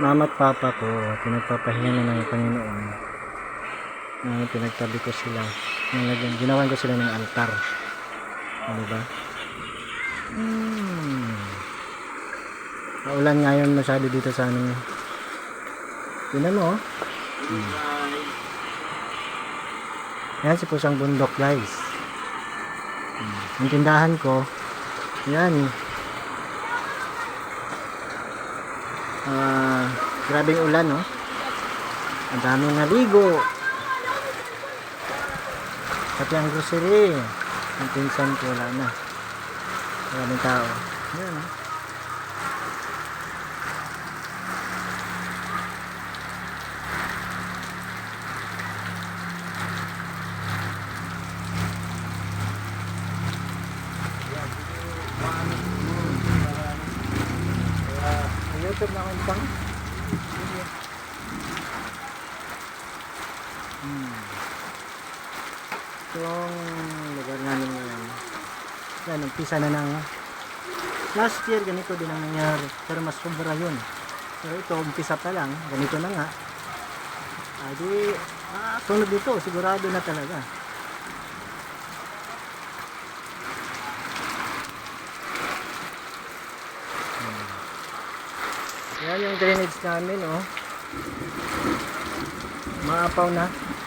Mama at papa ko, pinagpapahinga na ng Panginoon. Pinagtabi ko sila. Ginawan ko sila ng altar. Ano ba? Maulan ngayon masyado dito sa amin. Tingnan mo. Yan si Pusang Bundok, guys. Yung tindahan ko, yan. Grabing ulan, no? Ang daming naligo. Pati ang grocery. Ang pinsan ko, wala na. Maraming tao. Yan, no? YouTube na akong pang itong lugar namin ngayon. Yan, umpisa na ng last year, ganito din ang nangyari, pero mas sobra yun. So ito, umpisa pa lang, ganito na nga. Sunod dito, sigurado na talaga. Yan yung drainage namin, oh. Maapaw na.